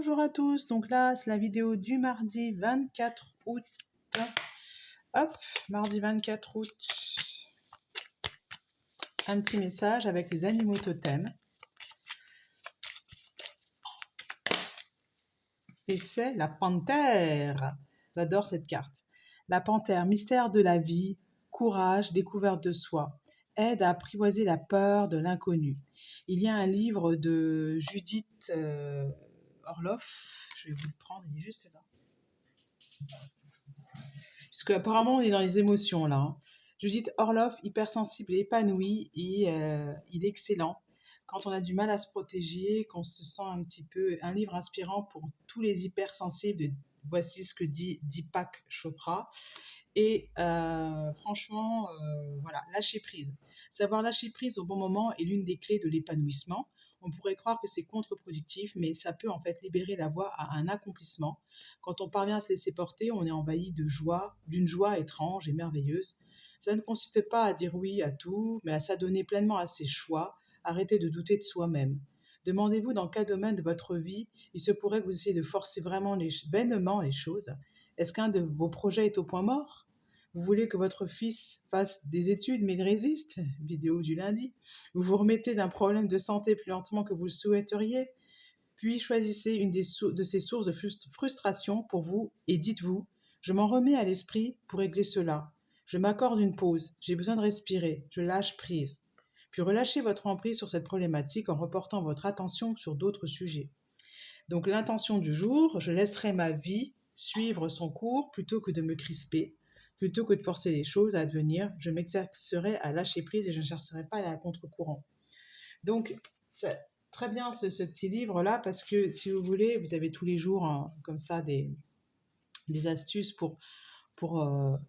Bonjour à tous, donc là c'est la vidéo du mardi 24 août. Hop, mardi 24 août, un petit message avec les animaux totems. Et c'est la panthère. J'adore cette carte. La panthère, mystère de la vie, courage, découverte de soi, aide à apprivoiser la peur de l'inconnu. Il y a un livre de Judith Orloff, je vais vous le prendre, il est juste là. Puisque apparemment on est dans les émotions là. Hein. Judith Orloff, hypersensible et épanouie, et il est excellent. Quand on a du mal à se protéger, qu'on se sent un petit peu... Un livre inspirant pour tous les hypersensibles. Voici ce que dit Deepak Chopra. Et franchement, voilà, lâcher prise. Savoir lâcher prise au bon moment est l'une des clés de l'épanouissement. On pourrait croire que c'est contre-productif, mais ça peut en fait libérer la voie à un accomplissement. Quand on parvient à se laisser porter, on est envahi de joie, d'une joie étrange et merveilleuse. Cela ne consiste pas à dire oui à tout, mais à s'adonner pleinement à ses choix, arrêter de douter de soi-même. Demandez-vous dans quel domaine de votre vie il se pourrait que vous essayiez de forcer vraiment vainement les choses. Est-ce qu'un de vos projets est au point mort? Vous voulez que votre fils fasse des études mais il résiste? Vidéo du lundi. Vous vous remettez d'un problème de santé plus lentement que vous le souhaiteriez? Puis choisissez une de ces sources de frustration pour vous et dites-vous: je m'en remets à l'esprit pour régler cela. Je m'accorde une pause, j'ai besoin de respirer, je lâche prise. Puis relâchez votre emprise sur cette problématique en reportant votre attention sur d'autres sujets. Donc l'intention du jour: je laisserai ma vie suivre son cours plutôt que de me crisper. Plutôt que de forcer les choses à advenir, je m'exercerai à lâcher prise et je ne chercherai pas à aller à contre-courant. Donc, c'est très bien ce petit livre-là, parce que si vous voulez, vous avez tous les jours comme ça des astuces pour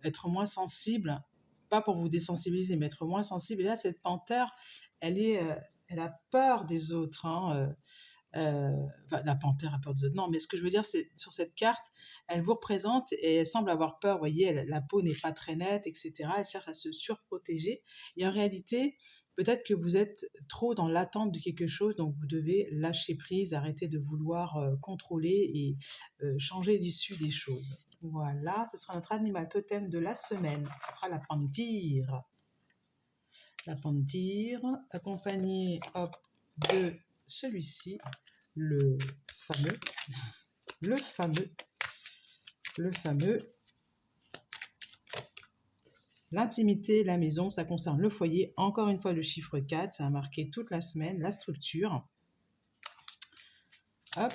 être moins sensible, pas pour vous désensibiliser, mais être moins sensible. Et là, cette panthère, elle a peur des autres. Enfin, la panthère a peur des autres. Non, mais ce que je veux dire, c'est sur cette carte, elle vous représente et elle semble avoir peur. Vous voyez, la peau n'est pas très nette, etc. Elle cherche à se surprotéger. Et en réalité, peut-être que vous êtes trop dans l'attente de quelque chose, donc vous devez lâcher prise, arrêter de vouloir contrôler et changer l'issue des choses. Voilà, ce sera notre animal totem de la semaine. Ce sera la panthère. La panthère, accompagnée de celui-ci, le fameux, l'intimité, la maison, ça concerne le foyer. Encore une fois, le chiffre 4, ça a marqué toute la semaine, la structure. Hop.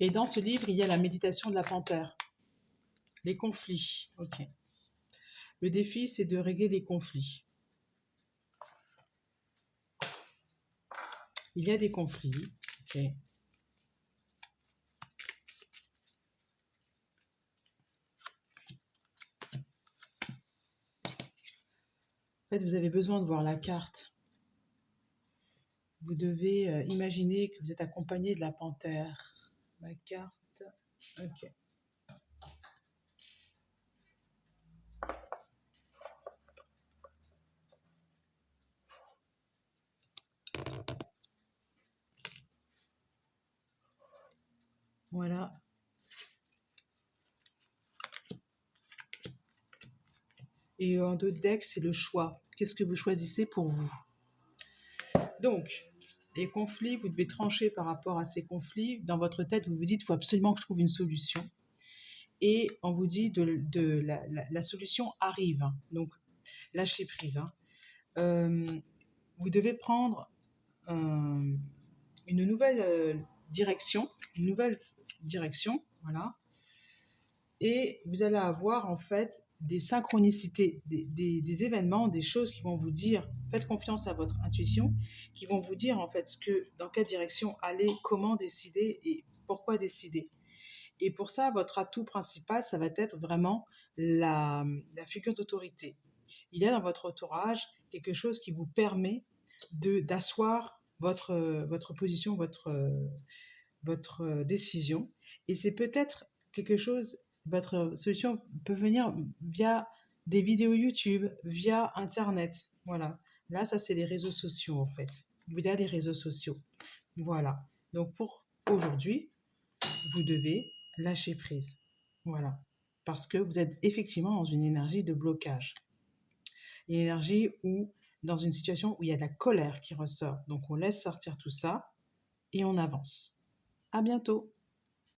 Et dans ce livre, il y a la méditation de la panthère. Les conflits, ok. Le défi, c'est de régler les conflits. Il y a des conflits, ok. En fait, vous avez besoin de voir la carte. Vous devez imaginer que vous êtes accompagné de la panthère. Ma carte, ok. Voilà. Et en deux decks, c'est le choix. Qu'est-ce que vous choisissez pour vous? Donc, les conflits, vous devez trancher par rapport à ces conflits. Dans votre tête, vous vous dites: il faut absolument que je trouve une solution. Et on vous dit la solution arrive. Donc, lâchez prise. Vous devez prendre une nouvelle direction. Voilà. Et vous allez avoir en fait des synchronicités, des événements, des choses qui vont vous dire, faites confiance à votre intuition, qui vont vous dire en fait dans quelle direction aller, comment décider et pourquoi décider. Et pour ça, votre atout principal, ça va être vraiment la figure d'autorité. Il y a dans votre entourage quelque chose qui vous permet d'asseoir votre position, votre décision. Et c'est peut-être quelque chose Votre solution peut venir via des vidéos YouTube, via Internet. Voilà. Là, ça, c'est les réseaux sociaux, en fait. Via les réseaux sociaux. Voilà. Donc, pour aujourd'hui, vous devez lâcher prise. Voilà. Parce que vous êtes effectivement dans une énergie de blocage. Une énergie où, dans une situation où il y a de la colère qui ressort. Donc, on laisse sortir tout ça et on avance. À bientôt.